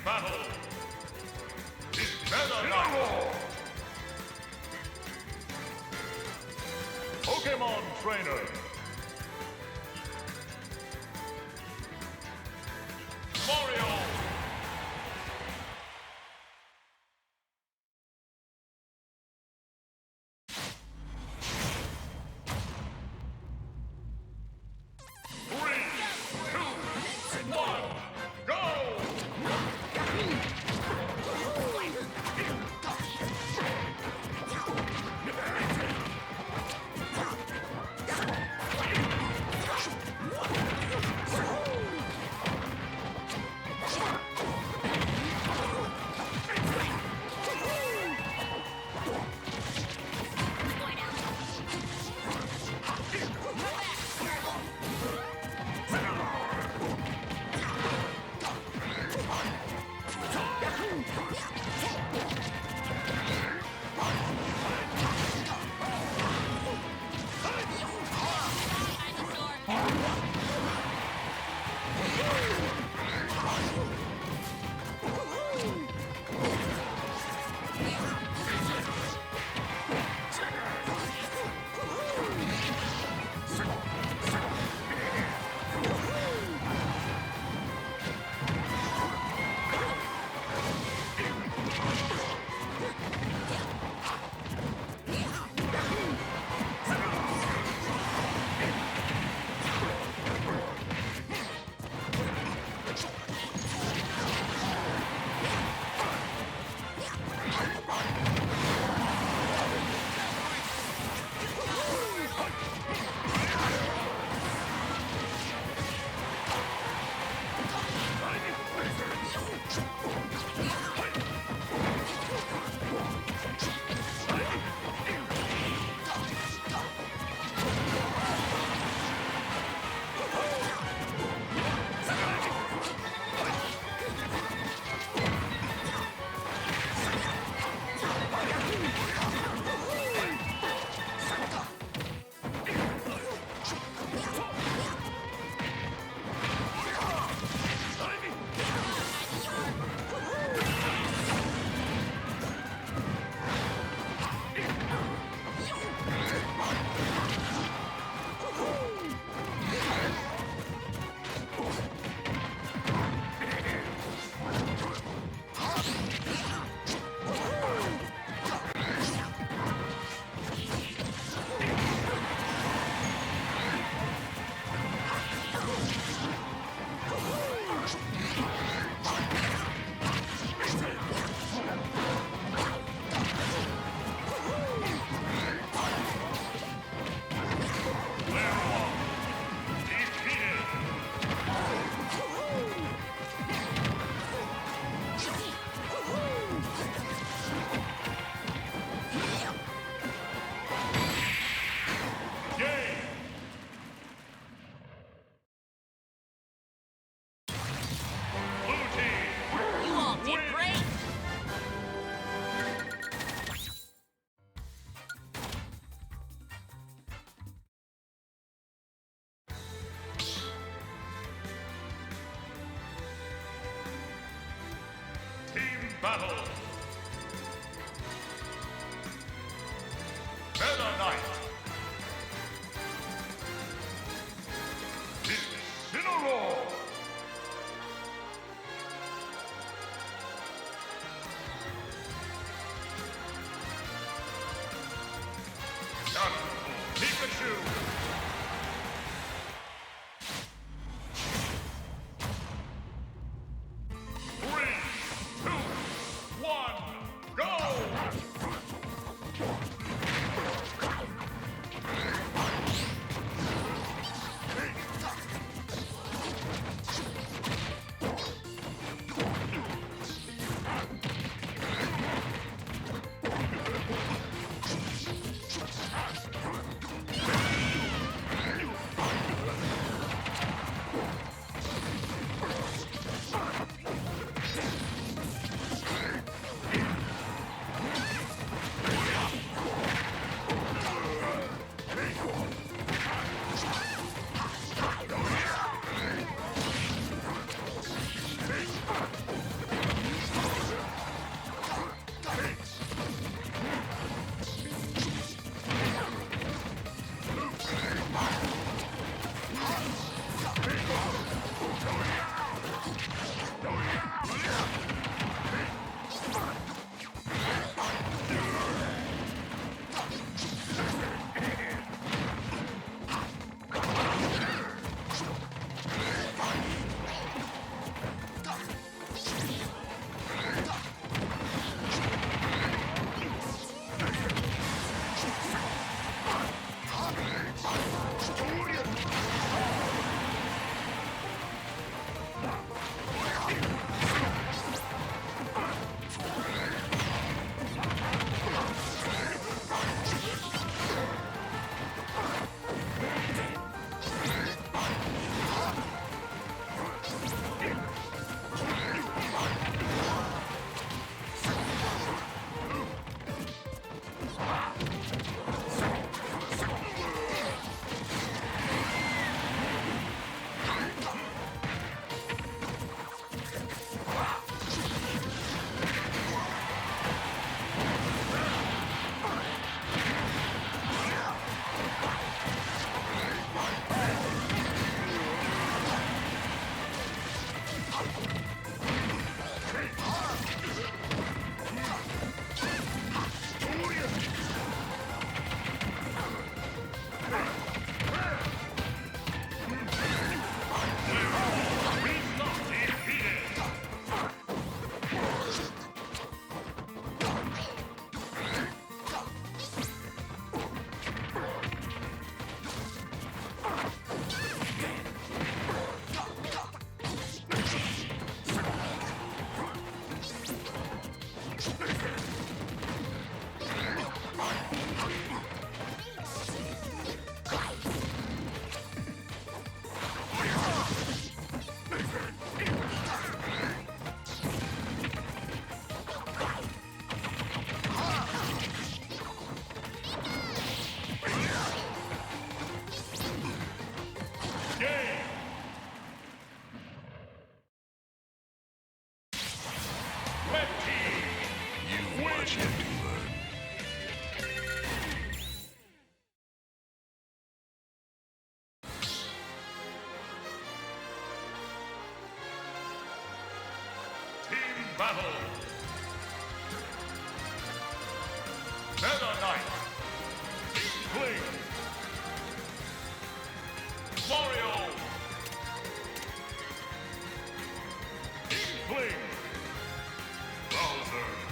battle is Meta Knight. Pokemon Trainer. Mario. Battle! Meta Knight! Incineroar! Pikachu! Go! Battle. Meta Knight. Inkling. Mario. Inkling. Bowser.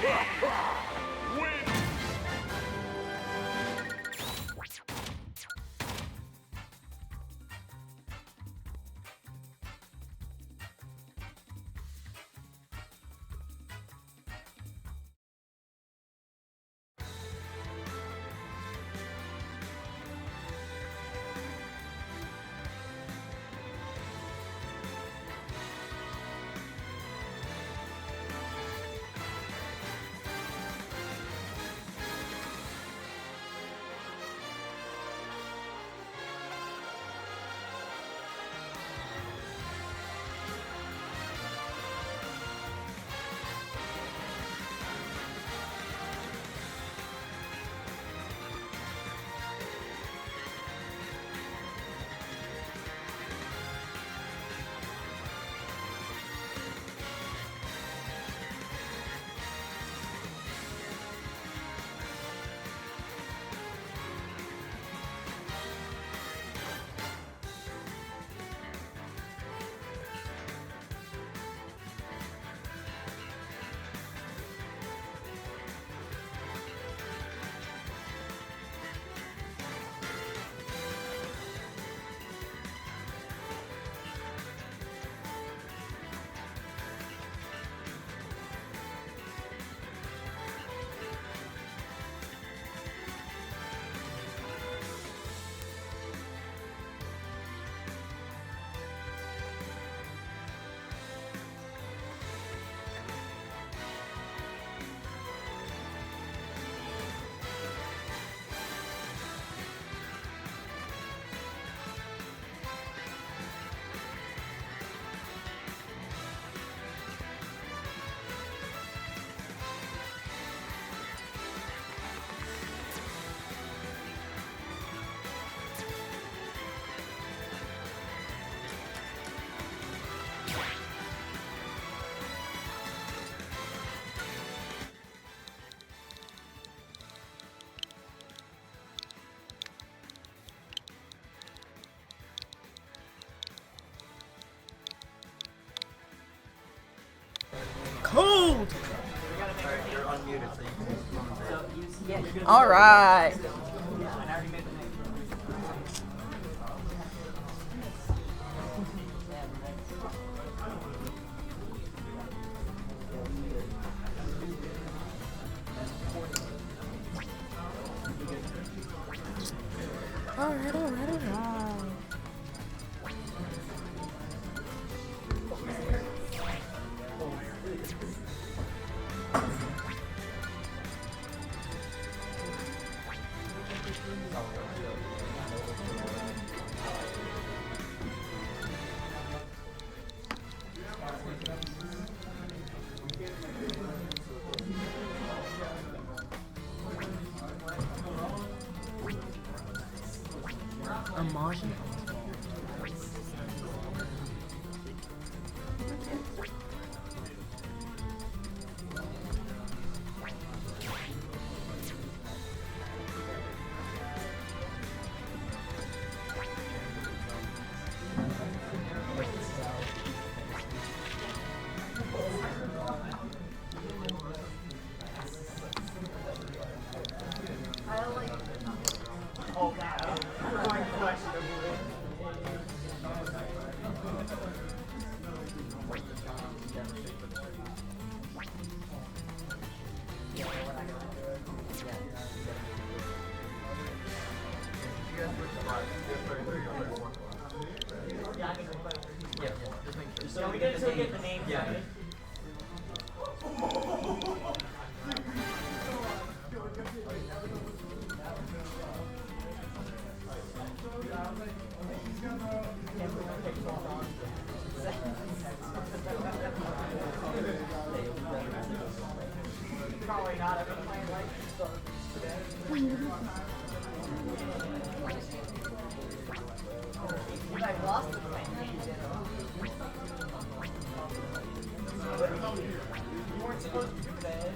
wins. Cold. All right. All right. A Martian. So we get to get the name. Yeah. Probably not. I've been playing like today. I've lost the plan. You weren't supposed to do that.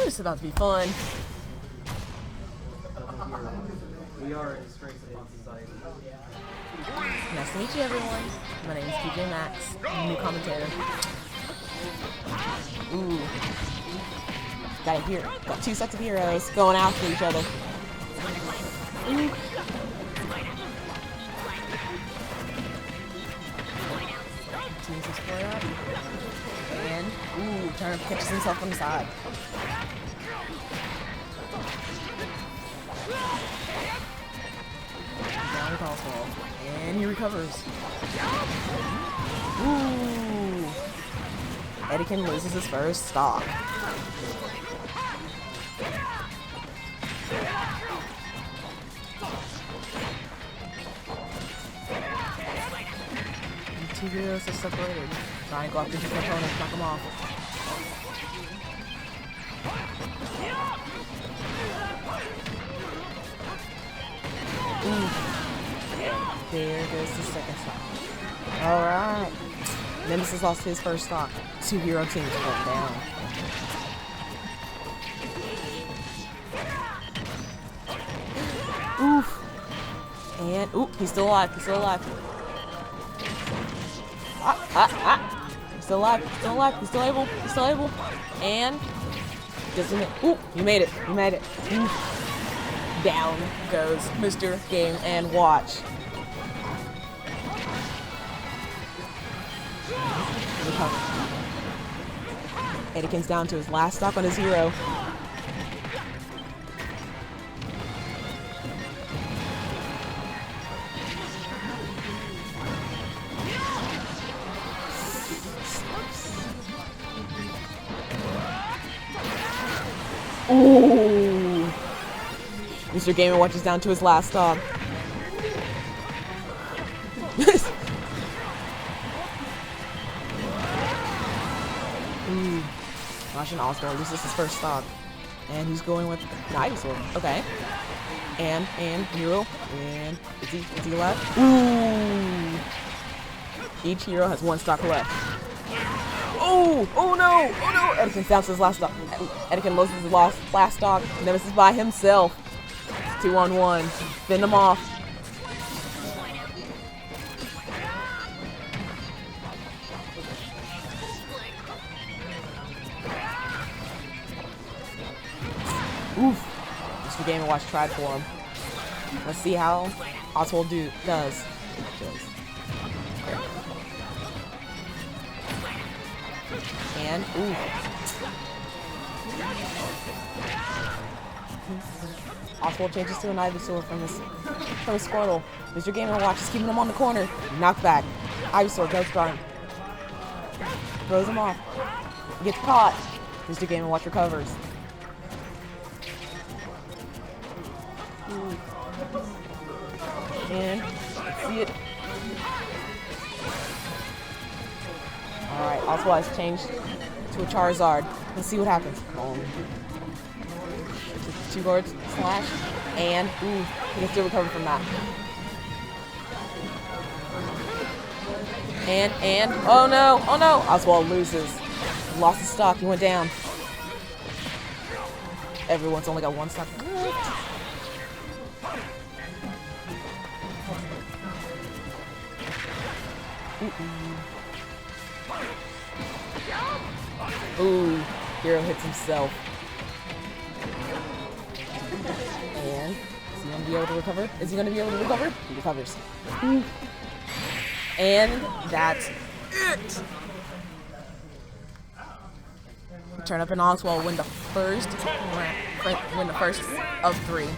This is about to be fun. We are a disgrace upon society. Nice to meet you, everyone. My name is PJ Max. I'm a new commentator. Ooh. Got 2 sets of heroes going after each other. Ooh. Teams explode up. And, ooh, Turnip catches himself on the side. Down with Oswald. And he recovers. Ooh. Etikin loses his first stock. And 2 heroes are separated. Trying to go after his opponent, knock him off. Ooh. There goes the second stock. Alright. Nemesis lost his first stock. 2 hero teams went down. Oof. And, ooh, he's still alive. He's still alive. He's still alive. He's still alive. He's still able. He's still able. And, doesn't it? Ooh, you made it. You made it. Oof. Down goes Mr. Game and Watch. Etikin's down to his last stock on his hero. Ooh. Mr. Game & Watch is down to his last stock. Ooh. Russian Oscar loses his first stock. And he's going with Dinosaur. Okay. And hero. And is he left? Ooh. Each hero has 1 stock left. Oh! Oh no! Oh no! Etikin's down to his last stock. Etikin loses his last stock. Nemesis by himself. 2-on-1. Fend him off. Oof. Mr. Game & Watch tried for him. Let's see how Oswald does. And, ooh. Oswald changes to an Ivysaur from his Squirtle. Mr. Game & Watch is keeping him on the corner. Knockback. Ivysaur Ghost Guard. Throws him off. He gets caught. Mr. Game & Watch recovers. Ooh. And, let's see it. Alright, Oswald has changed to a Charizard. Let's see what happens. 2 guards, slash, and, ooh, he can still recover from that. And, oh no, Oswald loses. Lost his stock, he went down. Everyone's only got 1 stock. Ooh, hero hits himself. And is he gonna be able to recover? Is he gonna be able to recover? He recovers. And that's it. Turnip and Oswald win the first of 3.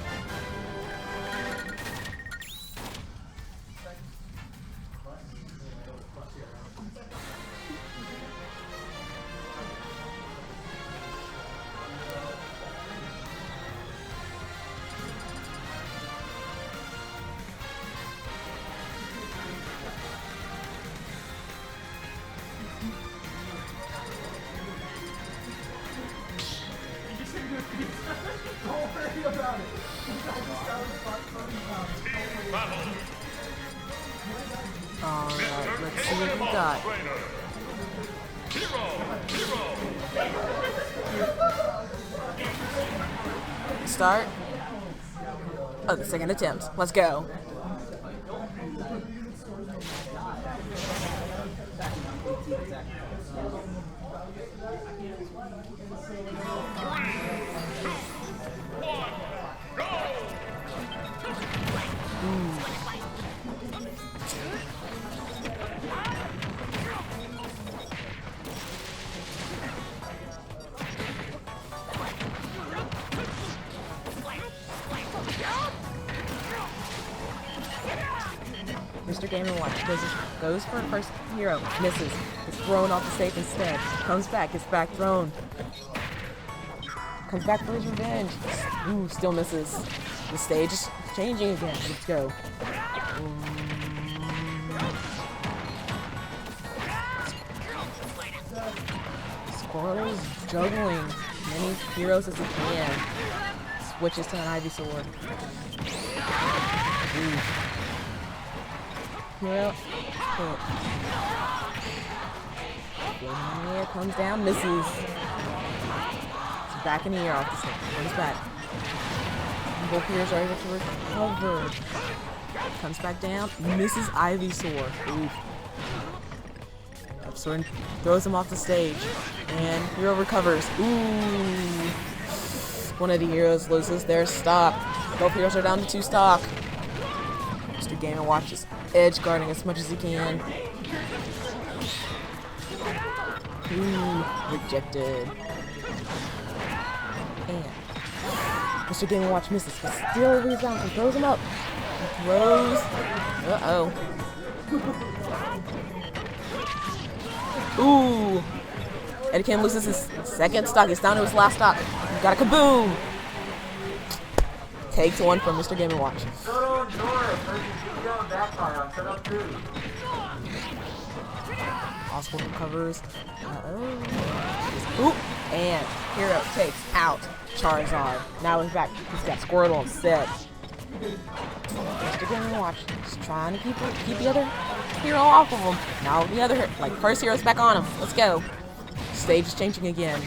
Don't worry about it. Alright, let's see what we got. start of the second attempt. Let's go. Mr. Game & Watch goes for the first hero, misses, is thrown off the stage instead, comes back, gets back thrown, comes back for his revenge, ooh, still misses. The stage is changing again, let's go. Squirrel is juggling many heroes as he can, switches to an Ivysaur. Ooh. Hero. Yeah, comes down, misses. It's back in the air off the stage. Comes back. Both heroes are able to recover. Comes back down, misses Ivysaur. Oof. Ivysaur throws him off the stage. And hero recovers. Ooh. One of the heroes loses their stock. Both heroes are down to 2 stock. Mr. Game & Watch is edge guarding as much as he can. Ooh, rejected. And Mr. Game & Watch misses, but still rebounds and throws him up. He throws. Uh-oh. Ooh. Pt1 loses his second stock. He's down to his last stock. Got a kaboom. Takes 1 from Mr. Game & Watch. Oswald recovers. Oop! And hero takes out Charizard. Now he's back. He's got Squirtle instead. Mr. Game & Watch just trying to keep the other hero off of him. Now the other, first hero's back on him. Let's go. Stage is changing again.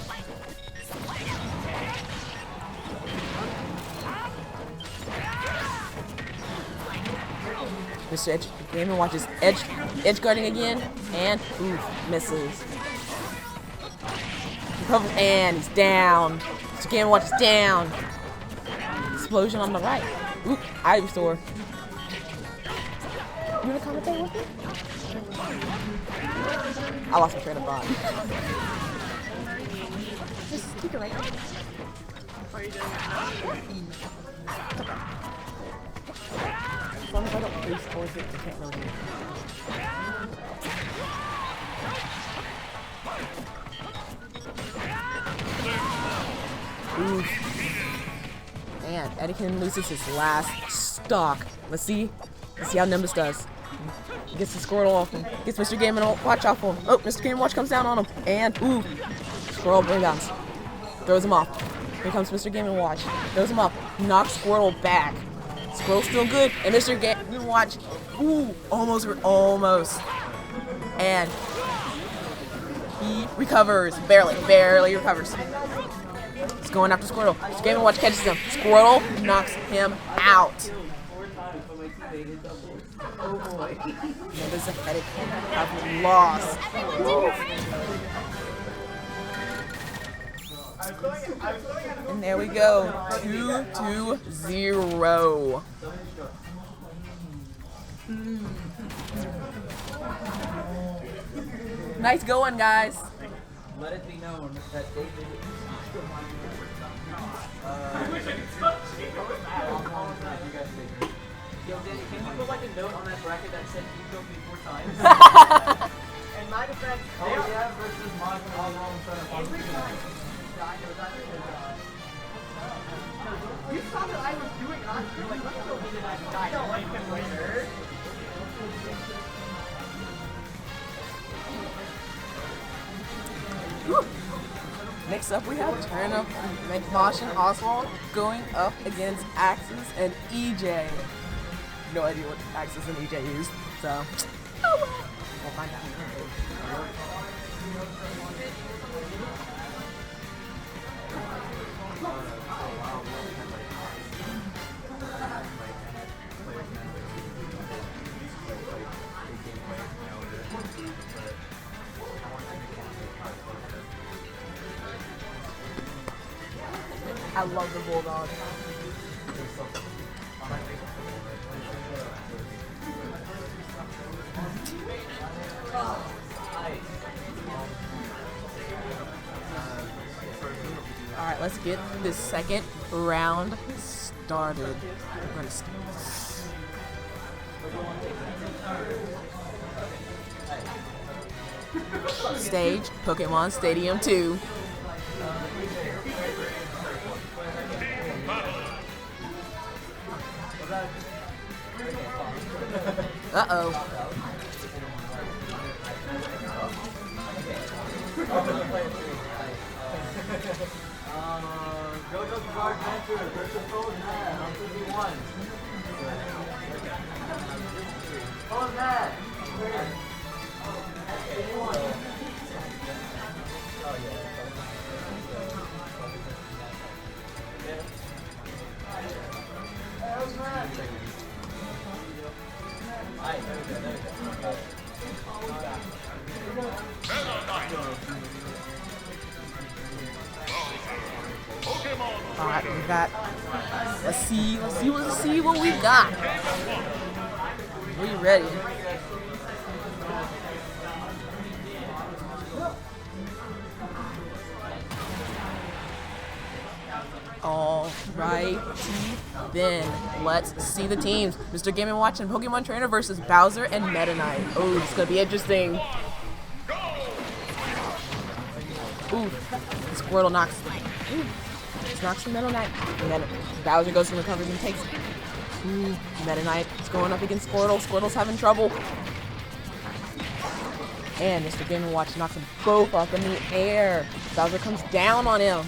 Mr. Game & Watch is edge guarding again, and oof, misses. Recovers, and he's down. Mr. Game & Watch is down. Explosion on the right. Oop, Ivysaur. You wanna commentate with me? I lost my train of thought. Just keep it right there. As long as I don't face towards it, I can't really do it. Oof. And Pt1 loses his last stock. Let's see how Nimbus does. He gets the Squirtle off him. Gets Mr. Game & Watch off him. Oh, Mr. Game & Watch comes down on him. And, ooh. Squirtle rebounds. Throws him off. Here comes Mr. Game & Watch. Throws him up. Knocks Squirtle back. Squirtle's still good. And Mr. Game & Watch. Ooh, almost. And he recovers. Barely recovers. He's going after Squirtle. Mr. Game & Watch catches him. Squirtle knocks him out. Nimbus and Pt1 have lost. And there we go. 2-0. Nice going, guys. Let it be known that David Yo, Danny, can you put a note on that bracket that said you killed me 4 times? In my defense, versus you saw that I was doing it on screen, let's go get it as a guy. Don't like him later. Next up, we have Turnip, McMosh, and Oswald going up against Axis and EJ. No idea what Axis and EJ used, so oh well. We'll find out. I love the bulldog. Alright, let's get this second round started. We're gonna stage Pokemon Stadium 2. Uh-oh. JoJo's Bizarre Adventure versus Pt1 on Pt1. Hold that. Alright, we got. Let's see what we got. Are you ready? Alrighty, then let's see the teams. Mr. Game & Watch and Pokemon Trainer versus Bowser and Meta Knight. Oh, it's gonna be interesting. Ooh, Squirtle knocks. Ooh, knocks from Meta Knight. And then Bowser goes and recovers and takes. Ooh, Meta Knight is going up against Squirtle. Squirtle's having trouble. And Mr. Game & Watch knocks them both up in the air. Bowser comes down on him.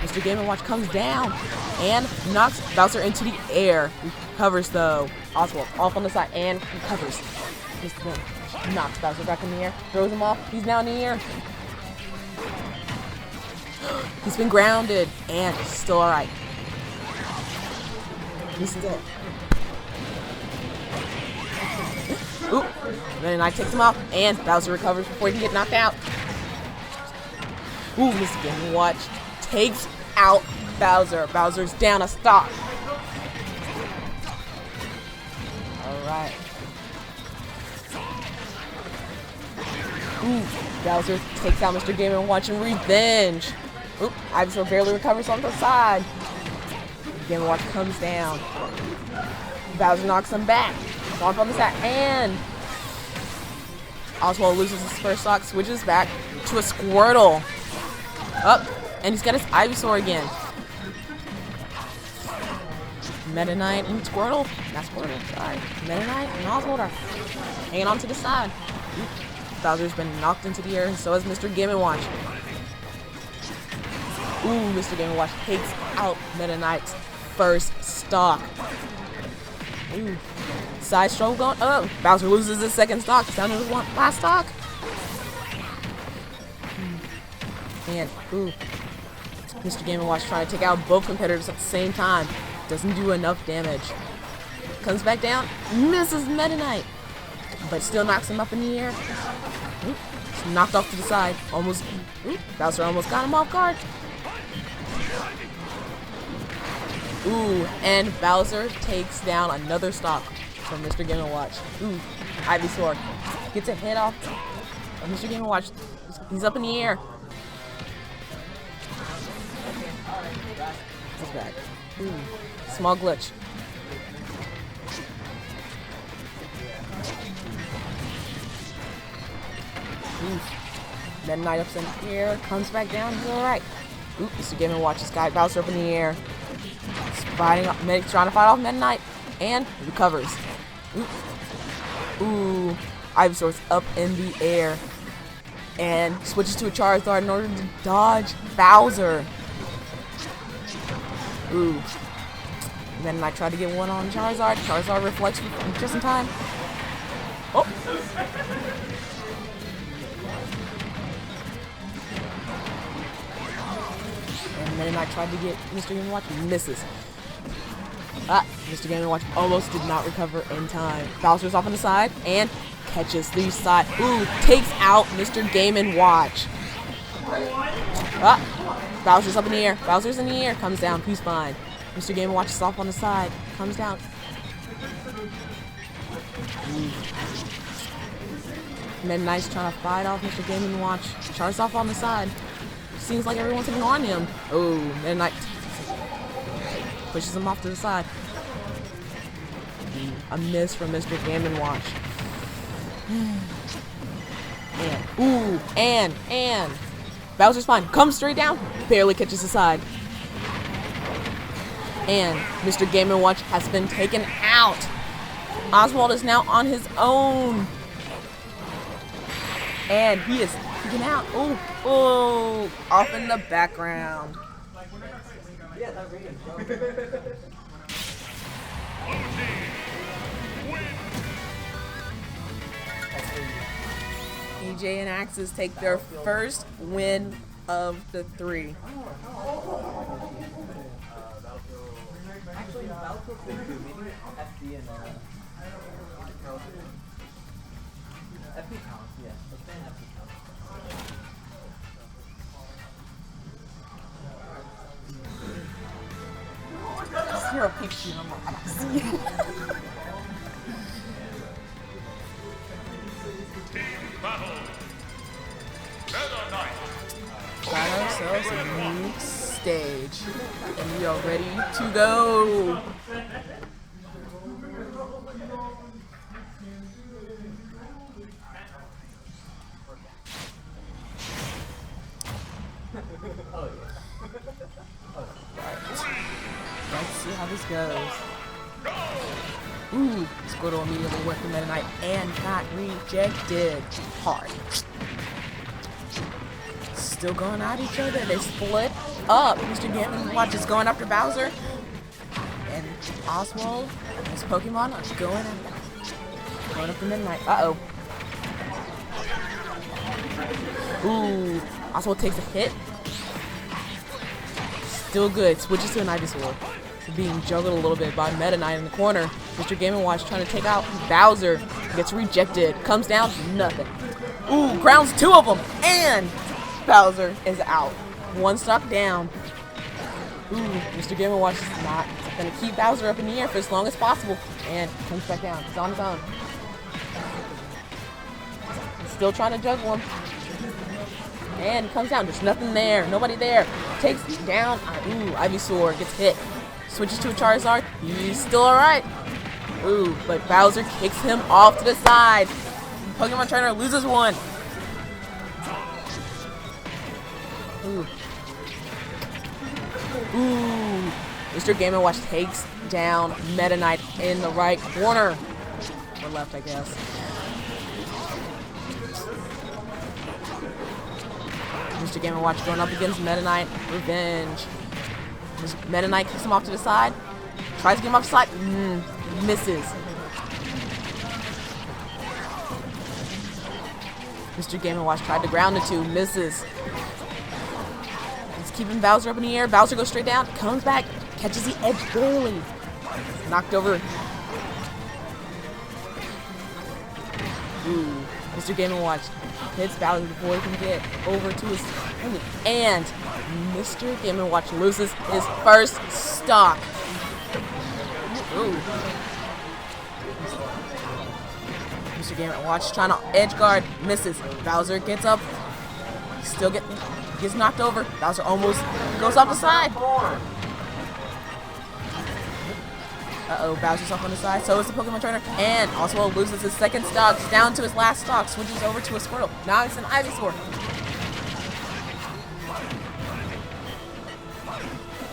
Mr. Game & Watch comes down and knocks Bowser into the air. Recovers though. Oswald off on the side and recovers. Mr. Game knocks Bowser back in the air. Throws him off. He's now in the air. He's been grounded and still alright. He's still. Oop. Then I takes him off and Bowser recovers before he can get knocked out. Ooh, Mr. Game & Watch takes out Bowser. Bowser's down a stock. Alright. Ooh, Bowser takes out Mr. Game & Watch in revenge. Oop, Ivysaur barely recovers on the side. Game & Watch comes down. Bowser knocks him back. Stomp on the side, and Oswald loses his first stock, switches back to a Squirtle. Up, and he's got his Ivysaur again. Meta Knight and Squirtle. Not Squirtle, sorry. Meta Knight and Oswald are hanging on to the side. Bowser's been knocked into the air, and so has Mr. Game & Watch. Ooh, Mr. Game & Watch takes out Meta Knight's first stock. Ooh. Side stroke going up. Bowser loses his second stock. He's down to his last stock. And, ooh. Mr. Game & Watch trying to take out both competitors at the same time. Doesn't do enough damage. Comes back down. Misses Meta Knight. But still knocks him up in the air. Ooh. Knocked off to the side. Almost. Ooh. Bowser almost got him off guard. Ooh. And Bowser takes down another stock from Mr. Game & Watch. Ooh. Ivysaur gets a hit off of Mr. Game & Watch. He's up in the air. He's back. Ooh. Small glitch. Ooh. Meta Knight up in the air. Comes back down. He's alright. Ooh. Mr. Game & Watch has got Bowser up in the air. He's fighting off, trying to fight off Meta Knight. And recovers. Ooh, Ivysaur's up in the air and switches to a Charizard in order to dodge Bowser. Ooh. And then I tried to get one on Charizard. Charizard reflects just in time. Oh. And then I tried to get Mr. Game & Watch. Misses. Mr. Game & Watch almost did not recover in time. Bowser's off on the side and catches the side. Ooh, takes out Mr. Game & Watch. Ah! Bowser's up in the air. Bowser's in the air. Comes down. He's fine. Mr. Game & Watch is off on the side. Comes down. Meta Knight's trying to fight off Mr. Game & Watch. Char's off on the side. Seems like everyone's ignoring him. Oh, Meta Knight pushes him off to the side. A miss from Mr. Game & Watch. And Bowser's fine. Comes straight down. Barely catches the side. And Mr. Game & Watch has been taken out. Oswald is now on his own. And he is taken out. Oh, off in the background. Yeah, that radio show. EJ and Axis take their first win of the 3. Actually, Battlefield 2, maybe FD and FP count, yeah. Let's say an FP count. Zero picture. I'm like, I don't see you. Team battle. Meta Knight. Got ourselves a new stage. And we are ready to go. Let's see how this goes. Ooh, Squirtle immediately went for Meta Knight and got rejected hard. Still going at each other. They split up. Mr. Game & Watch is going after Bowser. And Oswald, his Pokemon, are going after Midnight. Uh-oh. Ooh, Oswald takes a hit. Still good. Switches to an Ivysaur. Being juggled a little bit by Meta Knight in the corner. Mr. Game & Watch trying to take out Bowser. Gets rejected. Comes down. Nothing. Ooh, grounds 2 of them. And Bowser is out. 1 stock down. Ooh, Mr. Game & Watch is not going to keep Bowser up in the air for as long as possible. And comes back down. He's on his own. He's still trying to juggle him. And comes down. There's nothing there. Nobody there. Takes down. Ooh, Ivysaur gets hit. Switches to a Charizard. He's still alright. Ooh, but Bowser kicks him off to the side. Pokemon Trainer loses 1. Ooh. Mr. Game & Watch takes down Meta Knight in the right corner. Or left, I guess. Mr. Game & Watch going up against Meta Knight. Revenge. Meta Knight kicks him off to the side. Tries to get him off the side. Misses. Mr. Game & Watch tried to ground the 2. Misses. He's keeping Bowser up in the air. Bowser goes straight down. Comes back. Catches the edge barely. Knocked over. Ooh. Mr. Game & Watch hits Bowser before he can get over to his enemy. And Mr. Game & Watch loses his first stock. Ooh. Mr. Game & Watch trying to edge guard. Misses. Bowser gets up. Still gets knocked over. Bowser almost goes off the side. Uh-oh, Bowser's up on the side. So is the Pokemon Trainer. And Oswald loses his second stock. He's down to his last stock. Switches over to a Squirtle. Now it's an Ivysaur.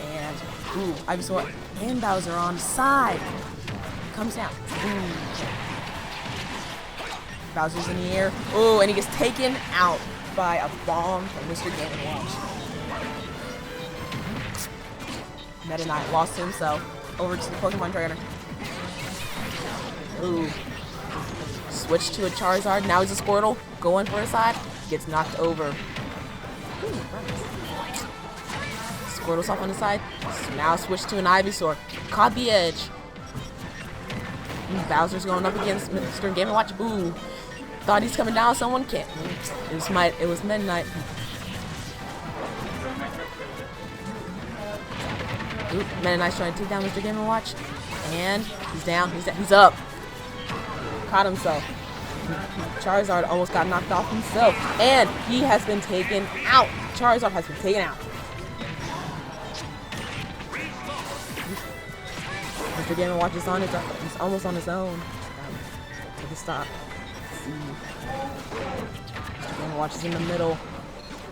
And, ooh, Ivysaur and Bowser on the side. Comes down. Ooh. Bowser's in the air. Ooh, and he gets taken out by a bomb from Mr. Game & Watch. Meta Knight lost to himself. Over to the Pokemon Trainer. Ooh. Switch to a Charizard. Now he's a Squirtle. Going for a side. Gets knocked over. Ooh, Squirtle's off on the side. Now switch to an Ivysaur. Caught the edge. Bowser's going up against Mr. Game & Watch. Ooh. Thought he's coming down. Someone can't. It was Meta Knight. Oop, Meta Knight's trying to take down Mr. Game & Watch. And he's down. He's up. Caught himself. Charizard almost got knocked off himself. And he has been taken out. Charizard has been taken out. Mr. Game & Watch is on his own. He's almost on his own. Take a stop. Let's see. Mr. Game & Watch is in the middle.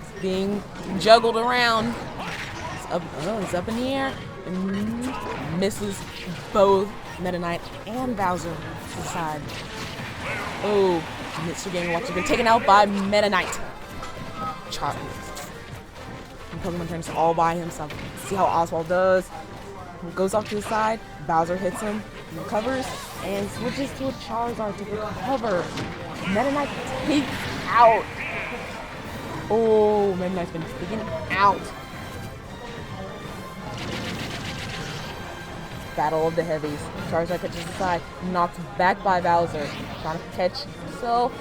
He's being juggled around. He's up in the air and misses both Meta Knight and Bowser to the side. Oh, Mr. Game & Watch has been taken out by Meta Knight. Pokemon trains all by himself. See how Oswald does. He goes off to the side. Bowser hits him, recovers, and switches to a Charizard to recover. Meta Knight takes out. Oh, Meta Knight's been taken out. Battle of the heavies. Charizard catches the side, knocked back by Bowser. Trying to catch himself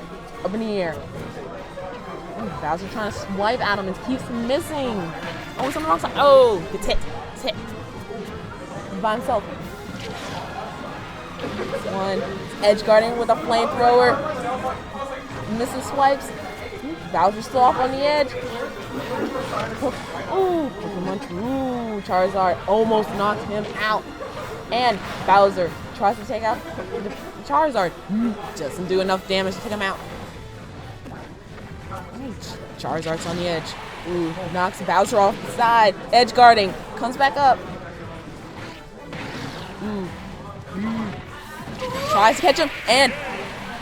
up in the air. Ooh, Bowser trying to swipe at him and keeps missing. Oh, he's on the wrong side. Oh, gets hit. Gets hit. He's by himself. One. Edge guarding with a flamethrower. Misses swipes. Bowser's still off on the edge. Ooh, Pokemon. Ooh, Charizard almost knocked him out. And Bowser tries to take out the Charizard. Doesn't do enough damage to take him out. Charizard's on the edge. Ooh, knocks Bowser off the side. Edge guarding. Comes back up. Tries to catch him. And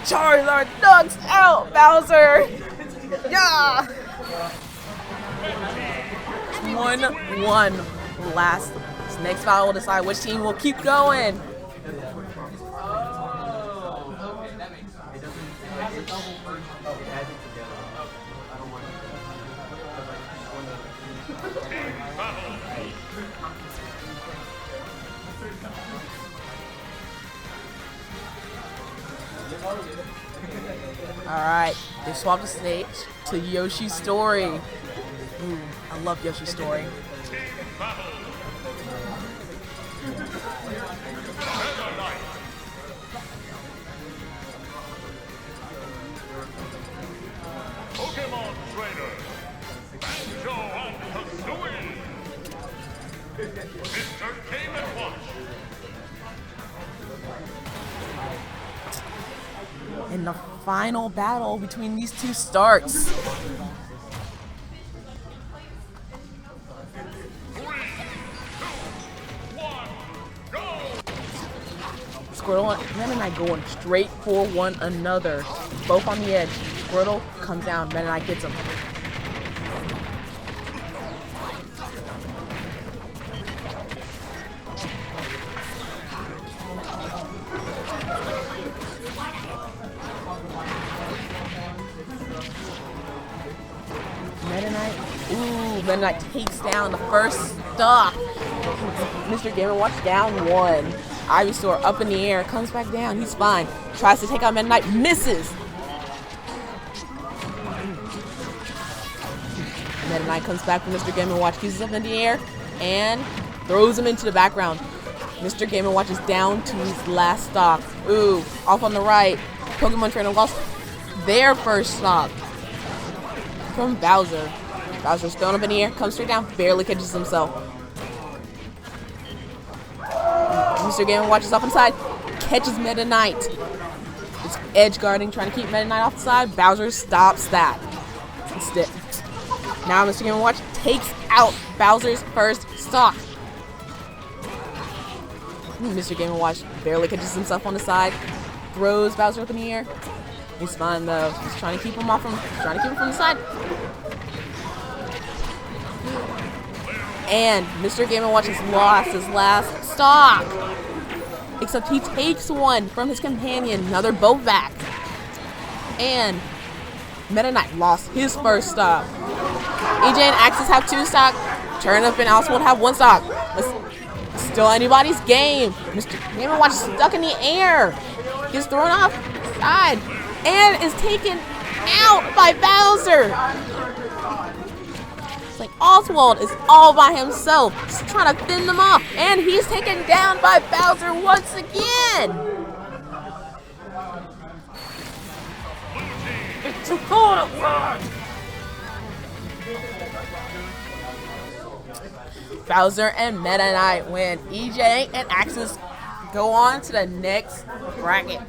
Charizard knocks out Bowser. Yeah! 1-1. Last. This next battle will decide which team will keep going. Alright, they swapped the stage to Yoshi's Story. Ooh, I love Yoshi's Story. Pokemon Trainer, Banjo and Kazooie, Mr. Game & Watch. And the final battle between these two starts. 3, 2, 1, go! Squirtle and Meta Knight going straight for one another. Both on the edge. Squirtle comes down, Meta Knight gets him. Meta Knight takes down the first stop. Mr. Game & Watch down 1. Ivysaur up in the air, comes back down. He's fine. Tries to take out Meta Knight, misses. Meta Knight comes back from Mr. Game & Watch, keeps up in the air, and throws him into the background. Mr. Game & Watch is down to his last stop. Ooh, off on the right. Pokemon Trainer lost their first stop from Bowser. Bowser's thrown up in the air, comes straight down, barely catches himself. Mr. Game & Watch is off inside, catches Meta Knight. It's edge guarding, trying to keep Meta Knight off the side. Bowser stops that. Instead, now Mr. Game & Watch takes out Bowser's first stock. Mr. Game & Watch barely catches himself on the side, throws Bowser up in the air. He's fine though. He's trying to keep him off from the side. And Mr. Game & Watch has lost his last stock. Except he takes one from his companion. Now they're both back. And Meta Knight lost his first stock. EJ and Axis have 2 stock. Turnip and Oswald have 1 stock. It's still anybody's game. Mr. Game & Watch is stuck in the air. Gets thrown off the side. And is taken out by Bowser. like Oswald is all by himself, just trying to fend them off, and he's taken down by Bowser once again. It's too cold outside. Bowser and Meta Knight win. EJ and Axis go on to the next bracket.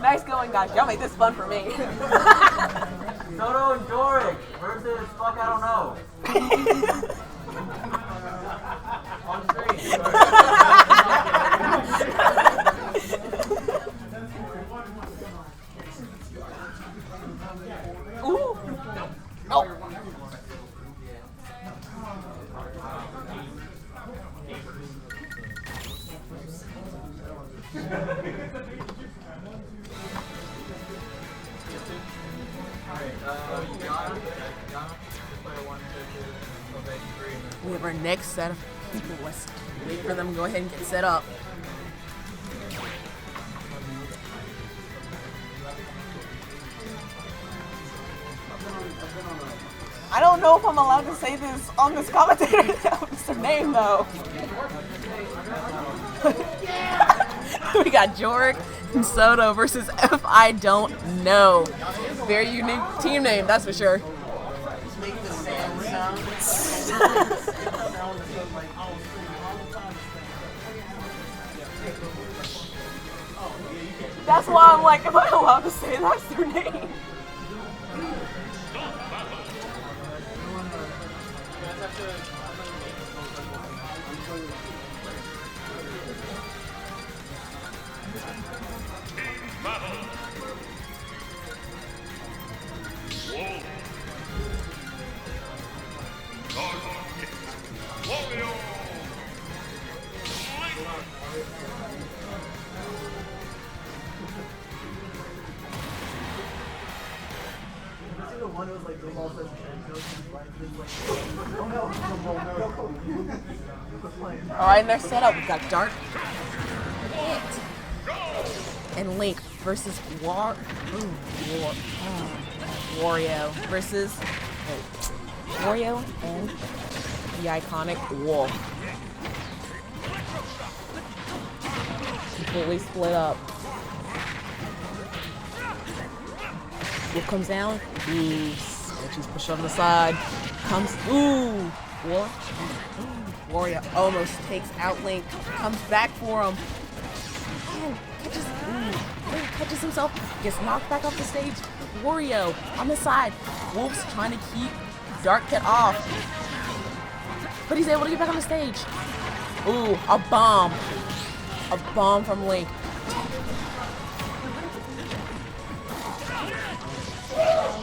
Nice going, guys. Y'all made this fun for me. Soto and Doric versus fuck I don't know. On screen. Ooh. Oh. We have our next set of people. Let's wait for them to go ahead and get set up. I don't know if I'm allowed to say this on this commentator. What's their name though? We got Jorg and Soto versus If I Don't Know. Very unique team name, that's for sure. That's why I'm like, am I allowed to say that's their name? Alright, and they're set up. We've got Dark and Link versus Wario versus Wario and the iconic Wolf. Completely split up. Wolf comes down. Ooh, she's pushed on the side. Comes. Ooh, Wolf. Wario almost takes out Link. Comes back for him. And Link catches himself. Gets knocked back off the stage. Wario on the side. Wolf's trying to keep Dark Pit off. But he's able to get back on the stage. Ooh, a bomb. A bomb from Link.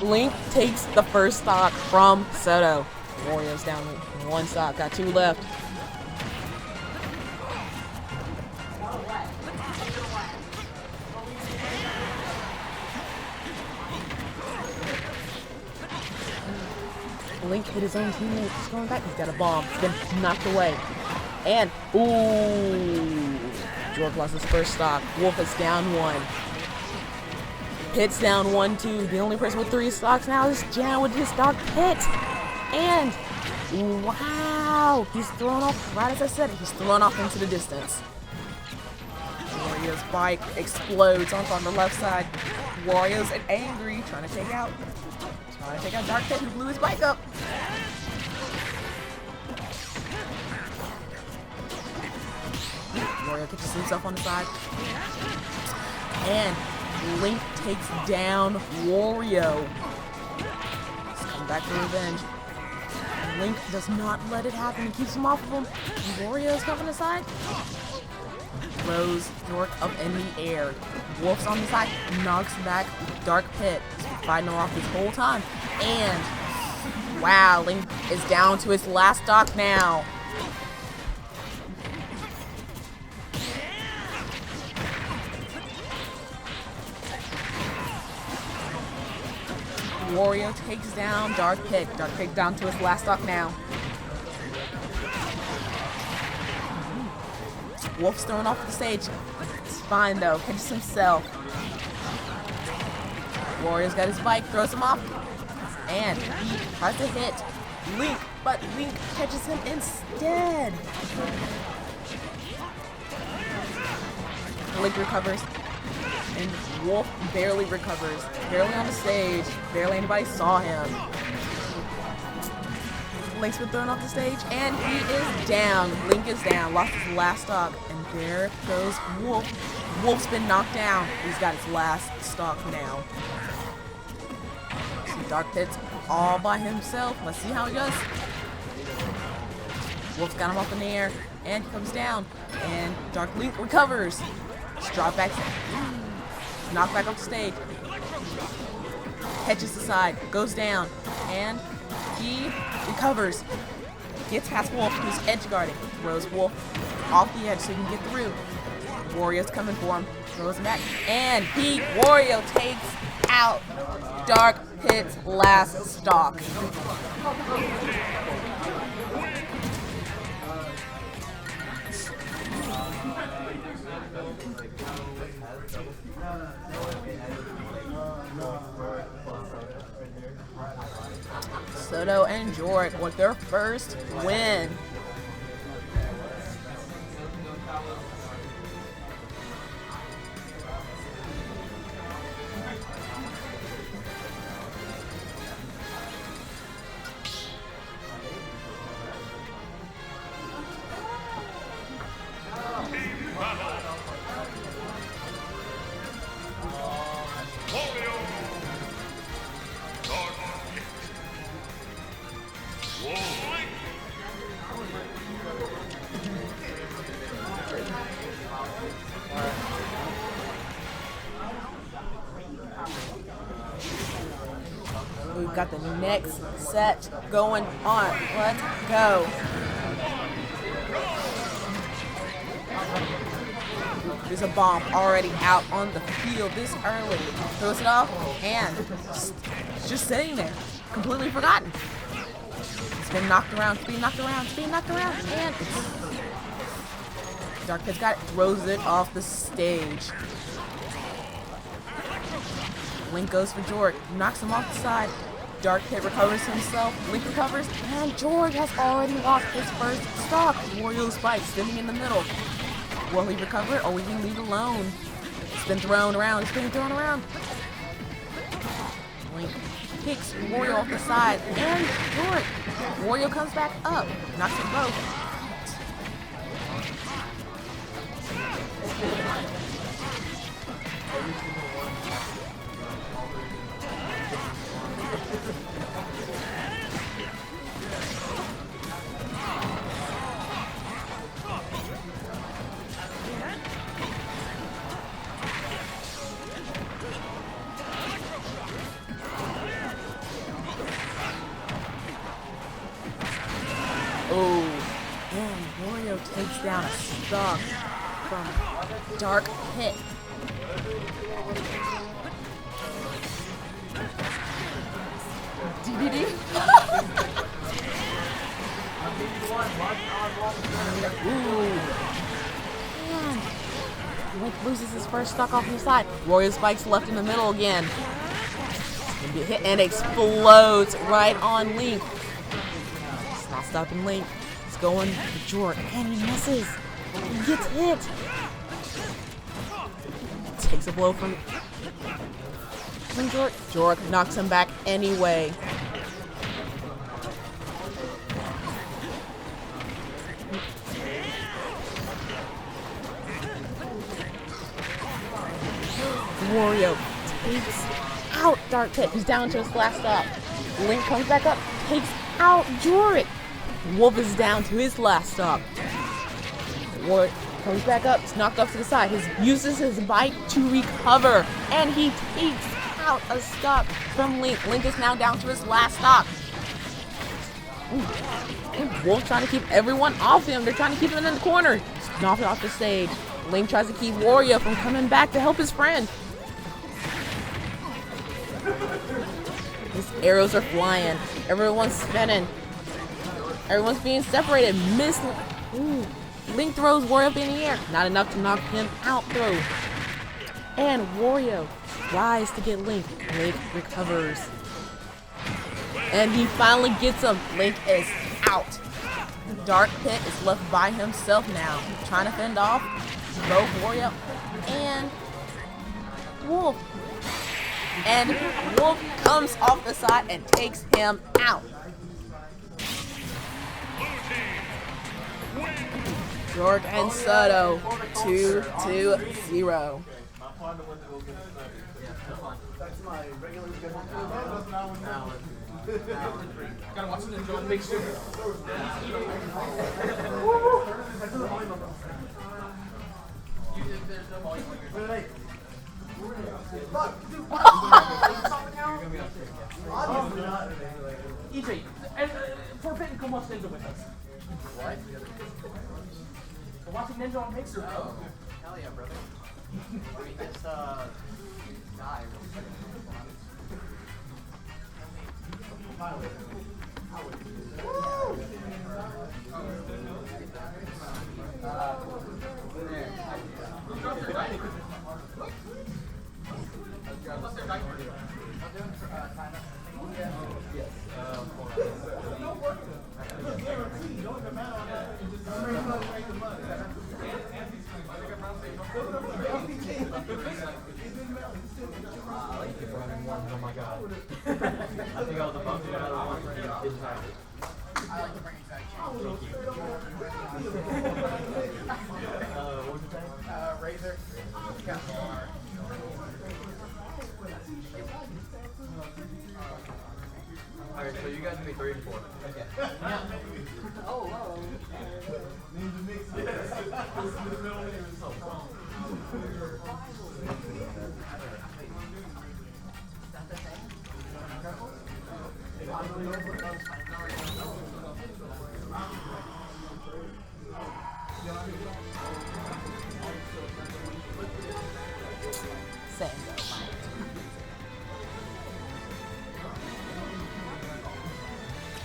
Link takes the first stock from Soto. Wario's down one stock, got two left. Link hit his own teammate. He's going back. He's got a bomb. He's been knocked away. And, ooh. Jorg lost his first stock. Wolf is down one. Pit's down 1-2. The only person with 3 stocks now is Jan with his Dark Pit. And, wow. He's thrown off, right as I said it, he's thrown off into the distance. Wario's bike explodes on the left side. Wario's angry, trying to take out Dark Pit, who blew his bike up. Wario catches himself on the side. And Link takes down Wario. He's coming back for revenge. Link does not let it happen. He keeps him off of him. And Wario's coming aside. Throws Dork up in the air. Wolf's on the side. Knocks back Dark Pit. He's been fighting him off this whole time. And wow, Link is down to his last stock now. Wario takes down Dark Pit. Dark Pit down to his last stock now. Wolf's thrown off the stage. It's fine though. Catches himself. Wario's got his bike. Throws him off. and he tries to hit Link, but Link catches him instead. Link recovers, and Wolf barely recovers. Barely on the stage. Barely anybody saw him. Link's been thrown off the stage, and he is down. Link is down. Lost his last stock, and there goes Wolf. Wolf's been knocked down. He's got his last stock now. See Dark Pit's all by himself. Let's see how he does. Wolf's got him up in the air, and he comes down, and Dark Link recovers. Drop back, knock back off the stage, catches the side, goes down, and he recovers. Gets past Wolf, who's edge guarding, throws Wolf off the edge so he can get through. Wario's coming for him, throws him back, and Wario takes out Dark Pit's last stock. Soto and Jork with their first win. We've got the next set going on. Let's go. There's a bomb already out on the field this early. Throws it off and just sitting there, completely forgotten. It's been knocked around, it's being knocked around, it's being knocked around, and Dark Pit's got it, throws it off the stage. Link goes for Jork, knocks him off the side. Dark Pit recovers himself, Link recovers, and George has already lost his first stock. Wario Spike standing in the middle. Will he recover or will he leave it alone? It's been thrown around, it's being thrown around. Link kicks Wario off the side, and Jork. Wario comes back up, knocks them both. Oh, and Wario takes down a stock from Dark Pit. DVD? Ooh. And Link loses his first stock off the side. Wario Spike's left in the middle again. Gonna be hit and explodes right on Link. It's not stopping Link. He's going for Jork, and he misses. He gets hit. Takes a blow from Jork. Jork knocks him back anyway. Wario takes out Dark Pit. He's down to his last stop. Link comes back up, takes out Jork. Wolf is down to his last stop. Warwick comes back up, he's knocked off to the side. He uses his bike to recover, and he takes out a stop from Link. Link is now down to his last stop. And Wolf trying to keep everyone off him. They're trying to keep him in the corner. He's knocked off the stage. Link tries to keep Wario from coming back to help his friend. His arrows are flying. Everyone's spinning. Everyone's being separated. Ooh. Link throws Wario up in the air. Not enough to knock him out through. And Wario tries to get Link. Link recovers. And he finally gets him. Link is out. Dark Pit is left by himself now, trying to fend off both Wario and Wolf. And Wolf comes off the side and takes him out. George and Soto, 2-0. Gotta watch it and make sure. EJ, and forfeit and come watch Ninja with us. What? We're watching Ninja on Mixer. Oh, hell yeah, brother. Let me just die real quick. Oh my god. I think I was about to go out of one. I like to bring it back. Thank you. What was your name? Razor. Alright, so you guys can be 3 and 4. Okay. Yeah. Oh, wow. Ninja mix. Yes. This is the middle name is so fun. Same though.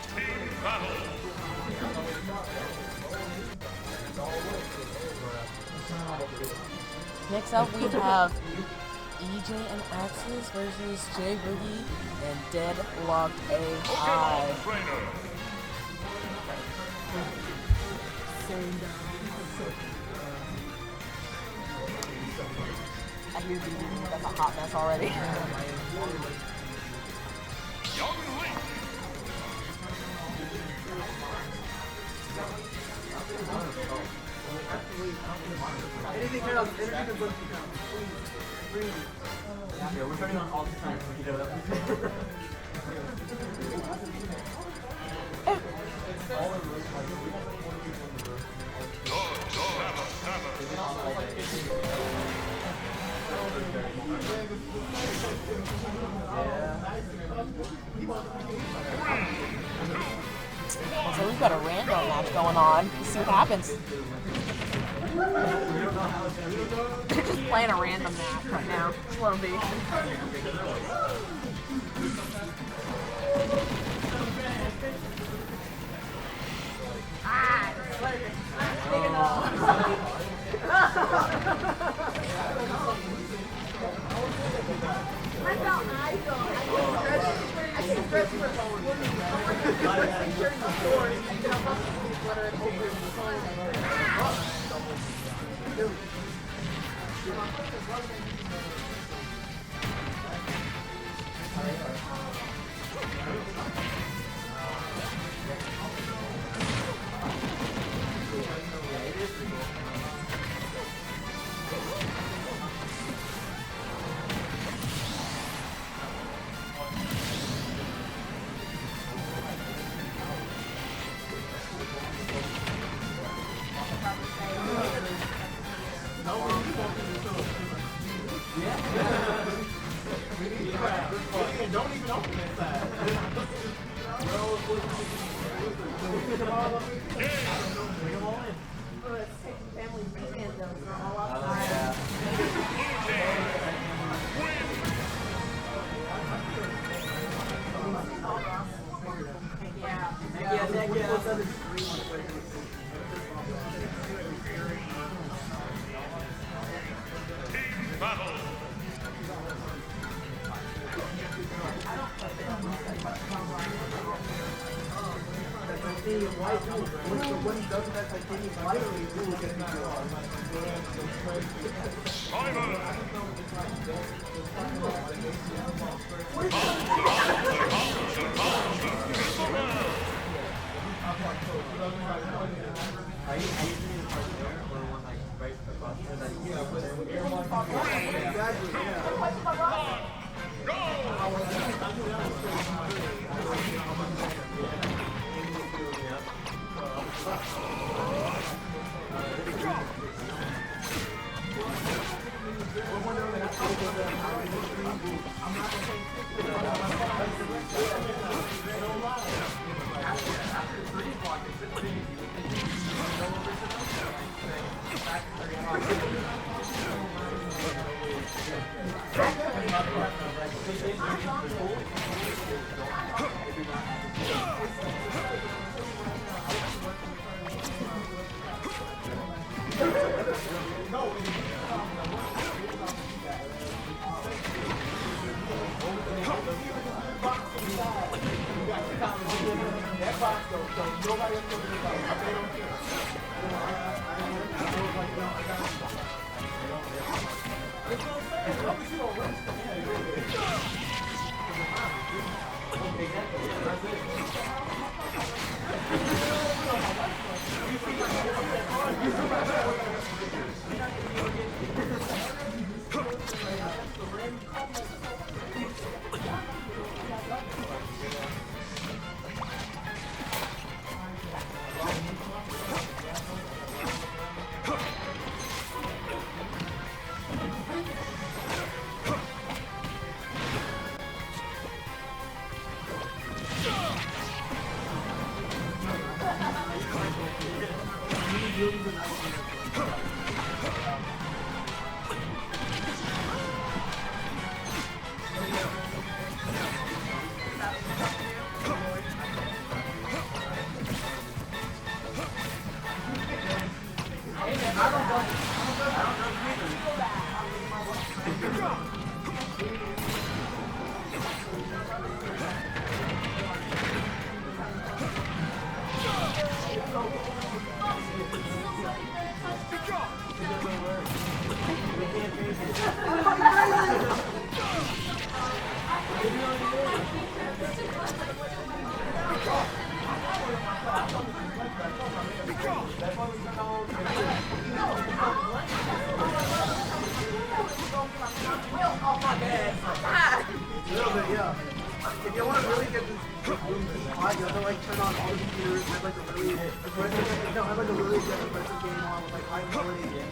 Team battle. Next up, we have EJ and Axis versus J Boogie and Deadlocked AI. Pokemon trainer. I hear the that's a hot mess already. Young Link. Anything else? Anything but please. Yeah, we're turning on all the time. So we've got a random match going on. Let's see what happens. They're just playing a random match right now. Slow B. Don't even open that side. Bring them all in. Family weekend though, so all Oh, outside. Team battle. If you want to really get this hot, you have to like turn on all the computers and have like a really good impressive game on with like high quality.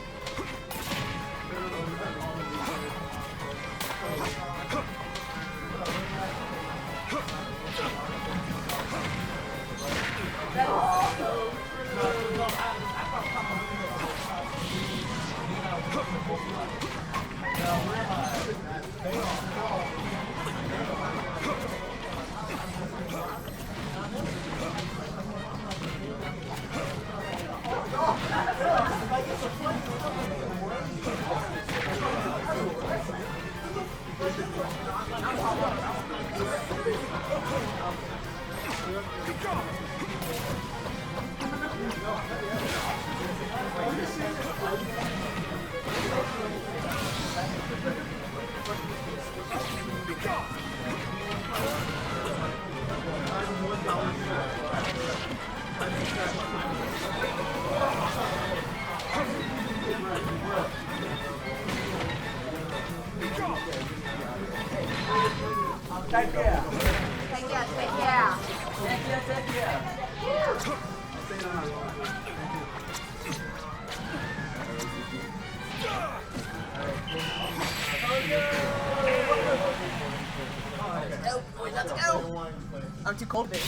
I'm too cold, baby.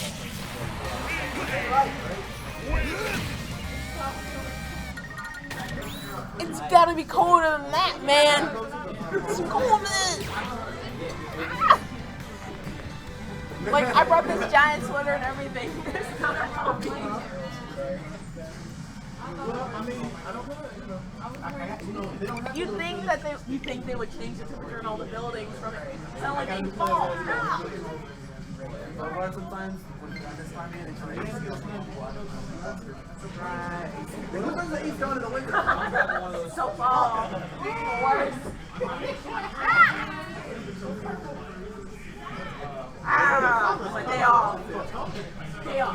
It's gotta be colder than that, man. It's colder than ah! Like, I brought this giant sweater and everything. It's not a problem. You think they would change the temperature in all the buildings from it? It's not like they fall. But sometimes So far. Worse. Ah, like they all. They all.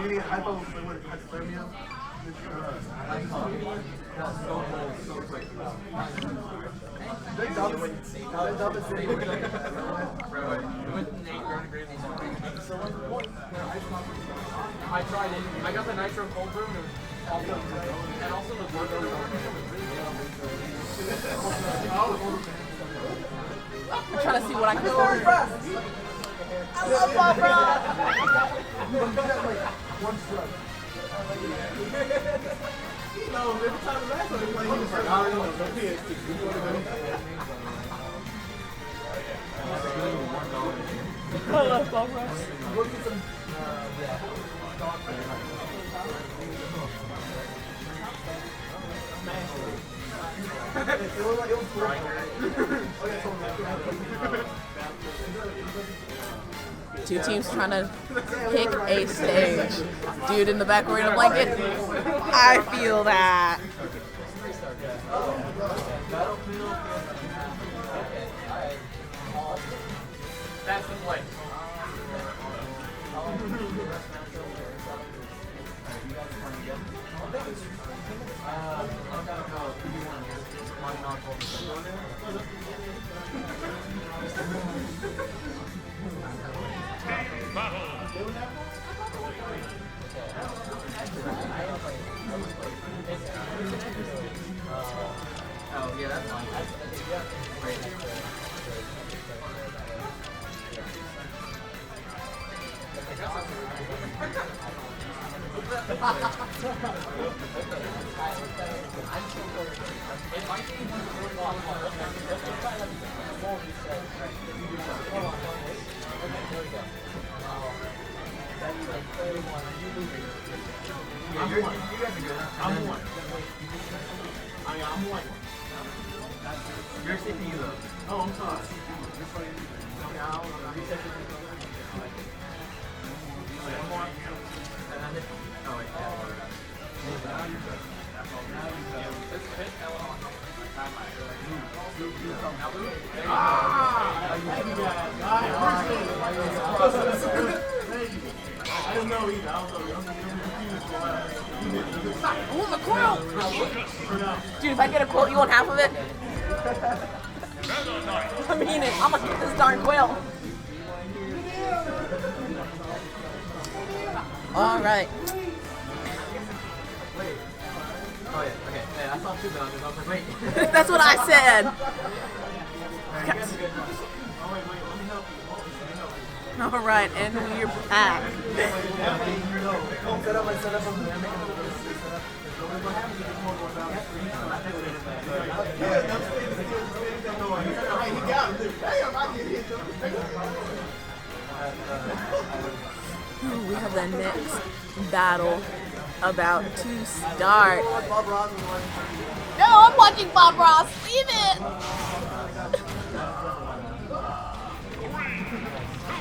I tried it. I got the nitro cold brew and also the burger. I'm trying to see what I can order. I love Barbara. I love Barbara. Two teams trying to pick a stage. Dude in the back wearing a blanket. I feel that. That's the play. Oh, yeah, that's fine. I'm one. Your CPU though. Oh, I'm sorry. I don't know either. I want the quilt! Dude, if I get a quilt, you want half of it? I mean it. I'm gonna get this darn quilt. Alright. Oh yeah, okay. Yeah, I saw two dogs. I was like, wait. That's what I said. Alright, and we're back. Ooh, we have the next battle about to start. No, I'm watching Bob Ross. Leave it.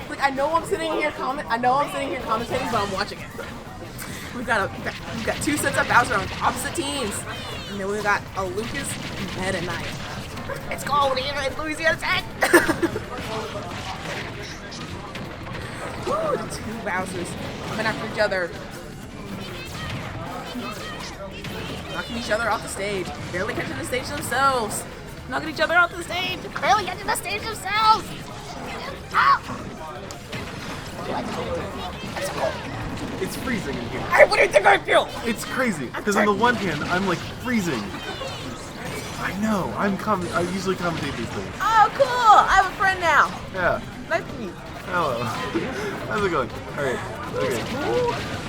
Like I know I'm sitting here commentating, but I'm watching it. We've got two sets of Bowser on opposite teams, and then we've got a Lucas Meta Knight. It's called Louisiana Tech. Woo, the two Bowsers coming after each other. Knocking each other off the stage. Barely catching the stage themselves. Knocking each other off the stage. Barely catching the stage themselves. Ah! It's freezing in here. Hey, what do you think I feel? It's crazy. Because on the one hand, I'm like freezing. I know. I usually commentate these things. Oh, cool. I have a friend now. Yeah. Nice to meet you. Hello. How's it going? Alright. Okay.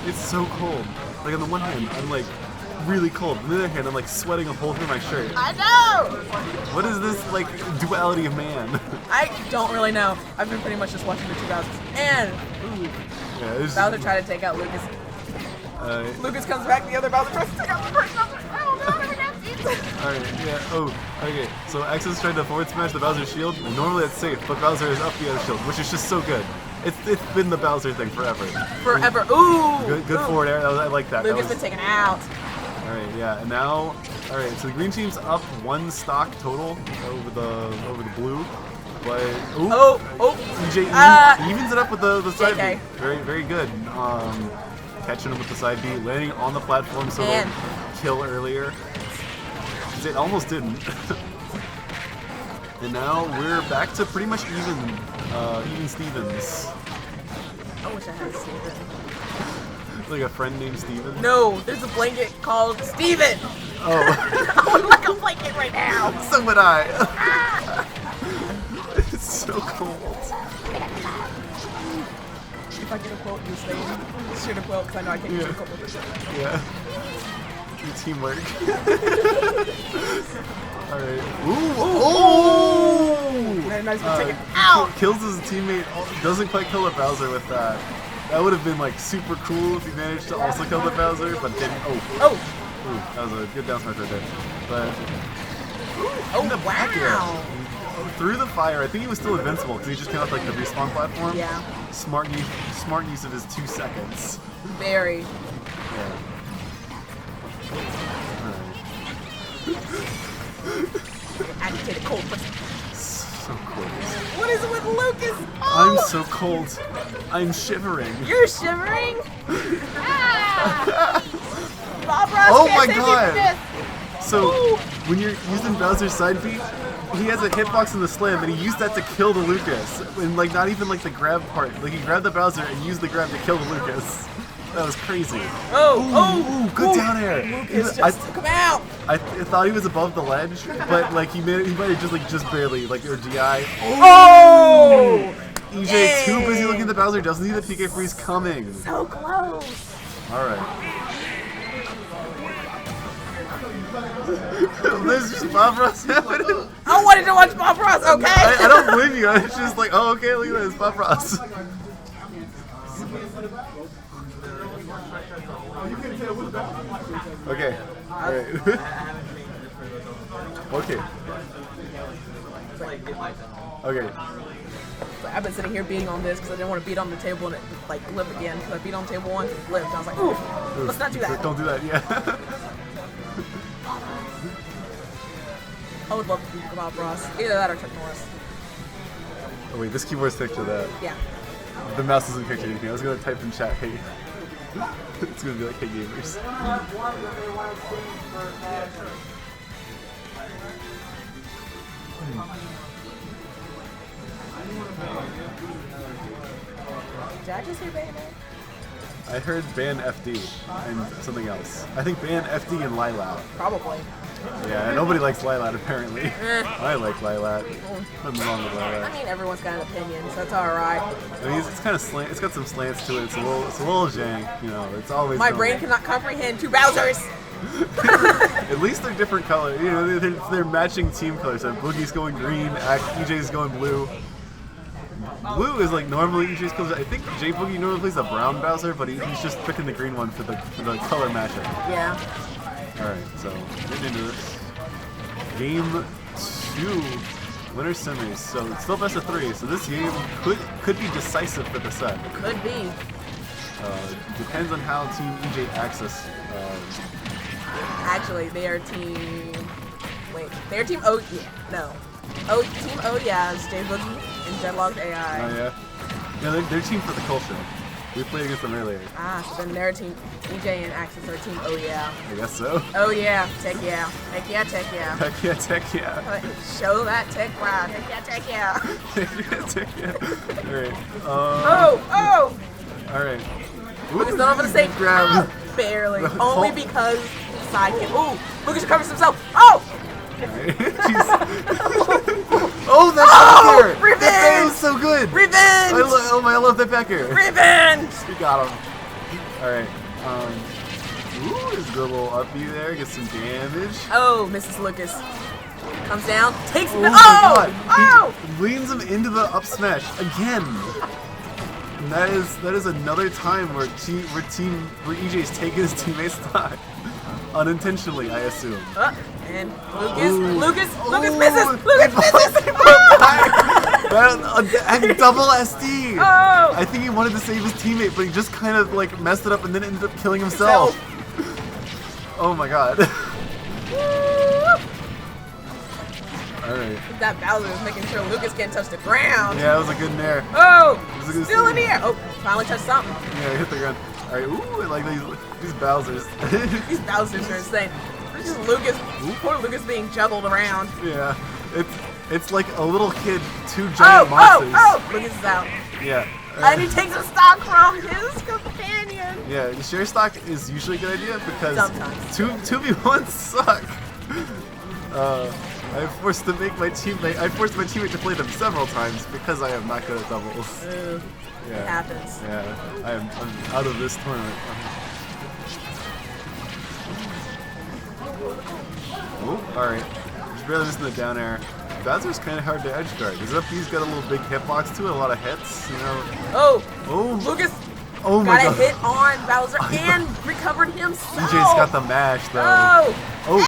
It's so cold. Like on the one hand, I'm like really cold. On the other hand, I'm like sweating a hole through my shirt. I know. What is this like duality of man? I don't really know. I've been pretty much just watching the two Bowsers. And ooh, Yeah, this Bowser tried to take out Lucas. Lucas comes back, the other Bowser tries to take out the first Bowser. Oh no, I got Alright, yeah, oh, okay. So X is trying to forward smash the Bowser shield, and normally that's safe, but Bowser is up the other shield, which is just so good. It's been the Bowser thing forever. Forever. Ooh. Good forward air. I like that. Lucas been taken out. All right, yeah, and now, all right. So the green team's up 1 stock total over the blue, but EJ evens it up with the side JK. B. Very good. Catching him with the side B, landing on the platform so Man. they'll kill earlier. It almost didn't. And now we're back to pretty much even Stevens. I wish I had a Steven. Like a friend named Steven? No, there's a blanket called Steven! Oh. I would like a blanket right now! So would I. It's so cold. If I get a quote this thing, shoot a quote because I know I can't use a quote with it. Yeah. Your teamwork. Alright. Ooh! Oh! Nice to take it out! Kills his teammate. Doesn't quite kill the Bowser with that. That would have been like super cool if he managed to also kill the Bowser, but didn't. Oh! Ooh, that was a good down smash right there. But in the back air, through the fire, I think he was still invincible because he just came off like the respawn platform. Yeah. Smart use of his 2 seconds. Very. Yeah. Agitated cold. So cold. What is it with Lucas? I'm so cold. I'm shivering. You're shivering? Bob Ross Oh can't my save God. me from this. So when you're using Bowser's side beat, he has a hitbox in the slam, and he used that to kill the Lucas. And like not even like the grab part. Like he grabbed the Bowser and used the grab to kill the Lucas. That was crazy. Ooh, good down air. Lucas just took him out. I thought he was above the ledge, but like he might have just barely like or GI. Oh! EJ too busy looking at the Bowser, doesn't see the PK freeze coming. So close. All right. There's just Bob Ross happening. I wanted to watch Bob Ross, okay? I don't blame you. It's just like, oh, okay, look at this, Bob Ross. Okay. All right. Okay. Okay. I've been sitting here beating on this because I didn't want to beat on the table and it like flip again. Because I beat on the table once, it flipped. I was like, ooh, let's not do that. Don't do that, yeah. I would love to beat Bob Ross. Either that or Chuck Norris. Oh wait, this keyboard's picture that. Yeah. The mouse doesn't picture anything. I was gonna type in chat, hey. It's gonna be like, hey gamers. Did I just hear Bayonetta? I heard ban FD and something else. I think ban FD and Lilat. Probably. Yeah, nobody likes Lilat apparently. I like Lilat. Nothing wrong with I Lilat. mean, everyone's got an opinion, so it's alright. I mean, it's kind of slant. It's got some slants to it. It's a little jank. You know, it's always. My going. brain cannot comprehend 2 Bowsers! At least they're different colors. You know, they're matching team colors. So Boogie's going green, EJ's going blue. Blue is like normally EJ's color. I think J Boogie normally plays a brown Bowser, but he's just picking the green one for the color matchup. Yeah. Alright, so getting into this. Game 2, winner semis. So it's still best of 3. So this game could be decisive for the set. Could be. Depends on how Team EJ access. Actually, they are team. Wait, they're team O. Yeah, no. Oh, team O. Yeah, is J Boogie and Deadlocked AI. Oh yeah. Yeah, they're team for the culture. We played against them earlier. Ah, so then their team, EJ and Axis are team Oh Yeah. I guess so. Oh yeah, tech yeah. Heck yeah, tech yeah. Heck yeah, tech yeah. Show that tech wow. Heck yeah, tech yeah. Heck yeah, tech yeah. Alright. Oh! Alright. Lucas not over the same. Grab. Barely. Only because sidekick. Ooh! Lucas recovers himself. Oh! Oh, that's back air! Revenge! That was so good! Revenge! I love that back air. Revenge! We got him. Alright. Ooh, there's a good little uppy there. Get some damage. Oh, Mrs. Lucas. Comes down, takes him. Oh my god! He leans him into the up smash again. And that is another time where EJ's taking his teammate's stock. Unintentionally, I assume. And Lucas misses! Lucas misses! And double SD! Oh! I think he wanted to save his teammate, but he just kind of like messed it up and then ended up killing himself. Oh my god. Alright. That Bowser is making sure Lucas can't touch the ground. Yeah, it was a good nair. Oh! It was a good Still in save. the air. Oh, finally touched something. Yeah, he hit the ground. Alright, ooh, I like these Bowsers. These Bowsers are insane. This is Lucas. Poor Lucas being juggled around. Yeah. It's like a little kid, two giant monsters. Oh! Lucas is out. Yeah. And he takes a stock from his companion. Yeah, the share stock is usually a good idea because Sometimes. 2v1s suck. I forced my teammate to play them several times because I am not good at doubles. It happens. Yeah, I'm out of this tournament. Oh, alright. Just barely missing the down air. Bowser's kind of hard to edge guard. His up B's got a little big hitbox to it, a lot of hits, you know. Oh! Oh! Lucas Oh my got god. a hit on Bowser and recovered himself. DJ's got the mash though. Oh! Oh!